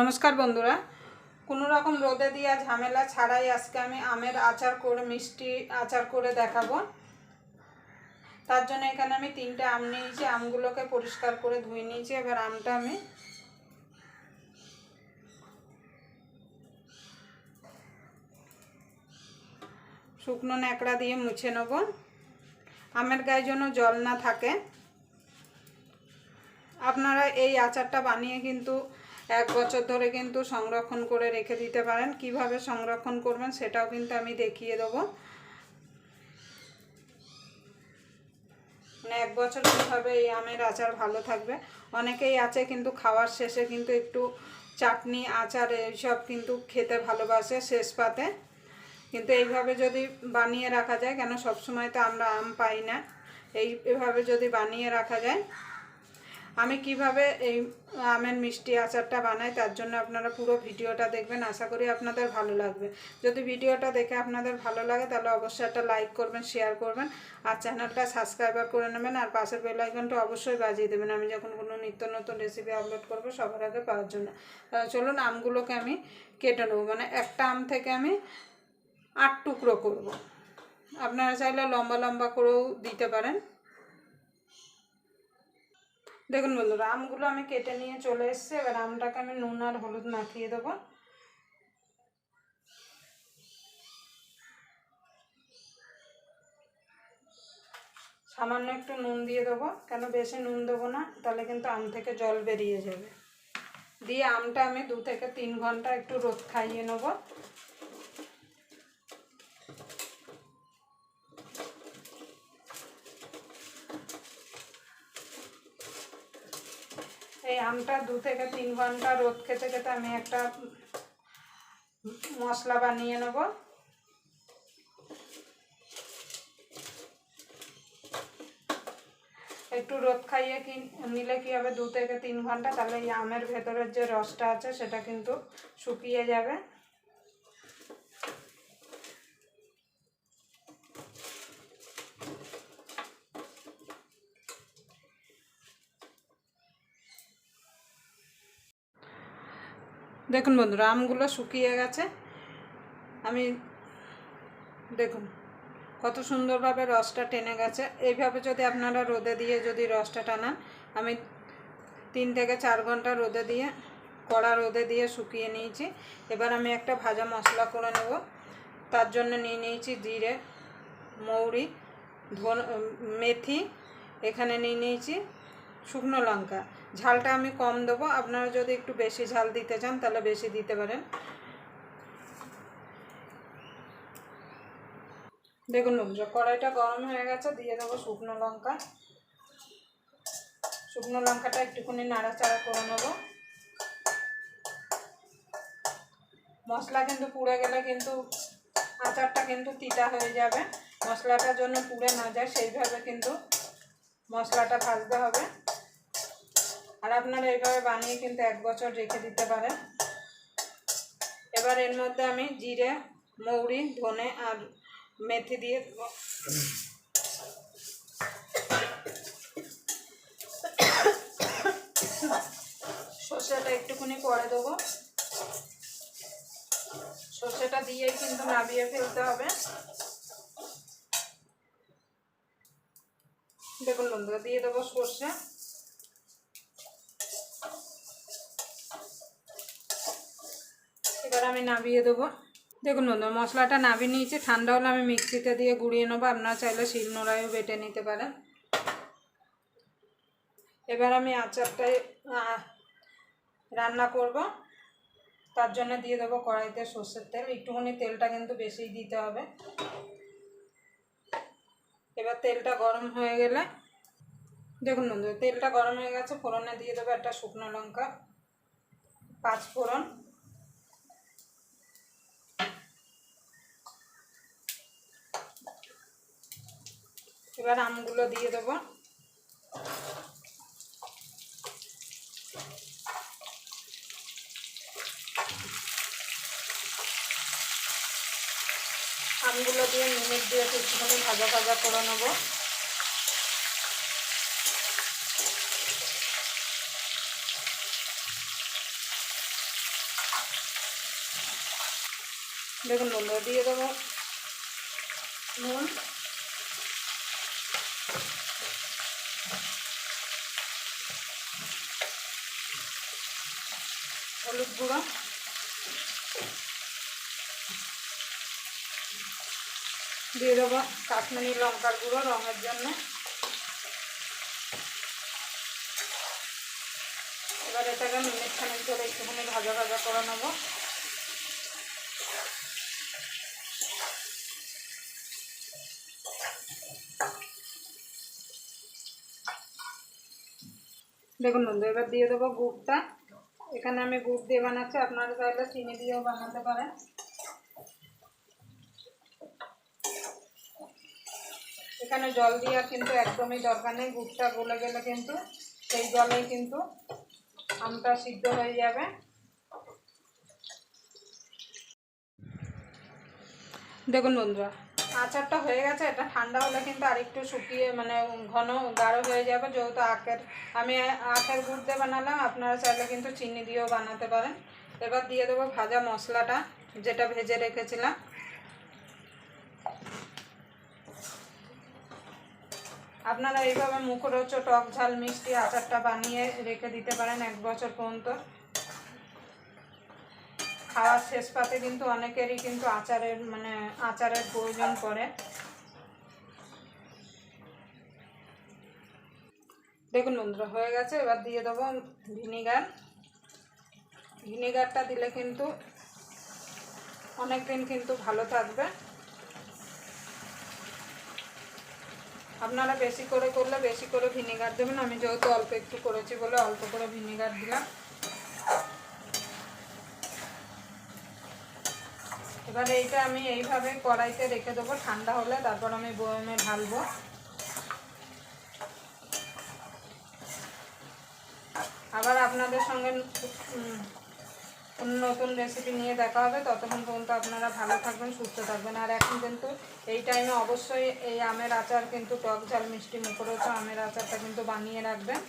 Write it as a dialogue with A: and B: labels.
A: নমস্কার বন্ধুরা, কোনো রকম রোদে দিয়া ঝামেলা ছাড়াই আজকে আমি আমের আচার করে মিষ্টি আচার করে দেখাবো। তার জন্য এখানে আমি 3টে আম নিয়েছি। আমগুলোকে পরিষ্কার করে ধুয়ে নিয়েছি। এবার আমটা আমি শুকনো ন্যাকড়া দিয়ে মুছে নেব, আমের গায়ে যেন জল না থাকে। আপনারা এই আচারটা বানিয়ে কিন্তু 1 বছর ধরে কিন্তু সংরক্ষণ করে রেখে দিতে পারেন। কিভাবে সংরক্ষণ করবেন সেটাও কিন্তু আমি দেখিয়ে দেবো। মানে 1 বছর কীভাবে এই আমের আচার ভালো থাকবে। অনেকেই আছে কিন্তু খাওয়ার শেষে কিন্তু একটু চাটনি আচার এইসব কিন্তু খেতে ভালোবাসে শেষ পাতে। কিন্তু এইভাবে যদি বানিয়ে রাখা যায়, কেন সবসময় তো আমরা আম পাই না, এইভাবে যদি বানিয়ে রাখা যায়। আমি কিভাবে এই আমের মিষ্টি আচারটা বানাই তার জন্য আপনারা পুরো ভিডিওটা দেখবেন। আশা করি আপনাদের ভালো লাগবে। যদি ভিডিওটা দেখে আপনাদের ভালো লাগে তাহলে অবশ্যই একটা লাইক করবেন, শেয়ার করবেন, আর চ্যানেলটা সাবস্ক্রাইবার করে নেবেন, আর পাশের বেল আইকনটা অবশ্যই বাজিয়ে দেবেন আমি যখন কোনো নিত্য নতুন রেসিপি আপলোড করব সবার আগে পাওয়ার জন্য। চলুন আমগুলোকে আমি কেটে নেবো। মানে একটা আম থেকে আমি 8 টুকরো করব। আপনারা চাইলে লম্বা লম্বা করেও দিতে পারেন। দেখুন বন্ধুরা, আমগুলো আমি কেটে নিয়ে চলে এসেছি। এবার আমটাকে আমি নুন আর হলুদ মাখিয়ে দেবো। সামান্য একটু নুন দিয়ে দেবো, কেন বেশি নুন দেবো না, তাহলে কিন্তু আম থেকে জল বেরিয়ে যাবে। দিয়ে আমটা আমি 2 থেকে 3 ঘন্টা একটু রোদ খাইয়ে নেব। এই আমটা 2 থেকে 3 ঘন্টা রোদ খেতে খেতে আমি একটা মশলা বানিয়ে নেব। একটু রোদ খাইয়ে নিলে কি হবে, 2 থেকে 3 ঘন্টা, তাহলে এই আমের ভেতরের যে রসটা আছে সেটা কিন্তু শুকিয়ে যাবে। দেখুন বন্ধুরা, আমগুলো শুকিয়ে গেছে। আমি দেখুন কত সুন্দরভাবে রসটা টেনে গেছে। এইভাবে যদি আপনারা রোদে দিয়ে যদি রসটা টানান, আমি 3 থেকে 4 ঘন্টা রোদে দিয়ে কড়া রোদে দিয়ে শুকিয়ে নিয়েছি। এবার আমি একটা ভাজা মশলা করে নেব। তার জন্য নিয়ে নিয়েছি জিরে, মৌরি, মেথি, এখানে নিয়ে নিয়েছি শুকনো লঙ্কা। ঝালটা আমি কম দেবো, আপনারা যদি একটু বেশি ঝাল দিতে চান তাহলে বেশি দিতে পারেন। দেখুন বন্ধুরা, কড়াইটা গরম হয়ে গেছে, দিয়ে দেবো শুকনো লঙ্কা। শুকনো লঙ্কাটা একটুখানি নাড়াচাড়া করে নেব। মশলা কিন্তু পুড়ে গেলে কিন্তু আচারটা কিন্তু তিতা হয়ে যাবে। মশলাটার জন্য পুড়ে না যায় সেইভাবে কিন্তু মশলাটা ভাজতে হবে। আর আপনারা এইভাবে বানিয়ে কিন্তু 1 বছর রেখে দিতে পারেন। এবার এর মধ্যে আমি জিরে, মৌরি, ধনে আর মেথি দিয়ে দেবো। সর্ষেটা একটুখানি পরে দেবো। সর্ষেটা দিয়েই কিন্তু নাবিয়ে ফেলতে হবে। দেখুন বন্ধুরা, দিয়ে দেবো সর্ষে। এবার আমি নাবিয়ে দেবো। দেখুন বন্ধুরা, মশলাটা নাবিয়ে নিয়েছি। ঠান্ডা হলে আমি মিক্সিতে দিয়ে গুঁড়িয়ে নেবো, আপনারা চাইলে শিলনোড়ায়ও বেটে নিতে পারেন। এবার আমি আচারটায় রান্না করব। তার জন্য দিয়ে দেবো কড়াইতে সর্ষের তেল। একটুখানি তেলটা কিন্তু বেশিই দিতে হবে। এবার তেলটা গরম হয়ে গেলে, দেখুন বন্ধুরা, তেলটা গরম হয়ে গেছে। ফোড়নে দিয়ে দেবো একটা শুকনো লঙ্কা, 5 ফোড়ন। এবার আমগুলো দিয়ে দেবো। আমগুলো দিয়ে মিনিট দিয়ে একটুখানি ভাজা ভাজা করে নেবো। দেখুন বন্ধুরা, দিয়ে দেবো নুন, হলুদ গুঁড়ো, দিয়ে দেবো কাশ্মীরি লঙ্কার গুঁড়ো রঙের জন্য। এবার এটাকে মিনিট খানিক ধরে একটুখানি ভাজা ভাজা করে নেবো। দেখুন বন্ধু, এবার দিয়ে দেবো গুড়টা। এখানে আমি গুড় দিয়ে বানাচ্ছি, আপনারা চাইলে চিনি দিয়েও বানাতে পারেন। এখানে জল দেওয়ার কিন্তু একদমই দরকার নেই, গুড়টা গলে গেলে কিন্তু সেই জলেই কিন্তু আমটা সিদ্ধ হয়ে যাবে। দেখুন বন্ধুরা, আচারটা হয়ে গেছে। এটা ঠান্ডা হলে কিন্তু আরেকটু শুকিয়ে মানে ঘন গাঢ় হয়ে যাবে, যেহেতু আমি আখের গুড় দিয়ে বানালাম, আপনারা চাইলে কিন্তু চিনি দিয়েও বানাতে পারেন। এবার দিয়ে দেবো ভাজা মশলাটা, যেটা ভেজে রেখেছিলাম। আপনারা এইভাবে মুখরোচক টক ঝাল মিষ্টি আচারটা বানিয়ে রেখে দিতে পারেন 1 বছর পর্যন্ত। খাওয়ার শেষ পাতে কিন্তু অনেকেরই কিন্তু আচারের প্রয়োজন পড়ে। দেখুন বন্ধুরা, হয়ে গেছে। এবার দিয়ে দেবো ভিনিগার। ভিনিগারটা দিলে কিন্তু অনেক দিন কিন্তু ভালো থাকবে। আপনারা বেশি করে করলে বেশি করে ভিনিগার দেবেন। আমি যেহেতু অল্প একটু করেছি বলে অল্প করে ভিনিগার দিলাম। এবার এইটা আমি এইভাবে কড়াইতে রেখে দেবো, ঠান্ডা হলে তারপর আমি বয়মে ঢালবো। আবার আপনাদের সঙ্গে নতুন রেসিপি নিয়ে দেখা হবে। ততক্ষণ পর্যন্ত আপনারা ভালো থাকবেন, সুস্থ থাকবেন। আর এখন কিন্তু এই টাইমে অবশ্যই এই আমের আচার কিন্তু টক ঝাল মিষ্টি মুখরোচক আমের আচারটা কিন্তু বানিয়ে রাখবেন।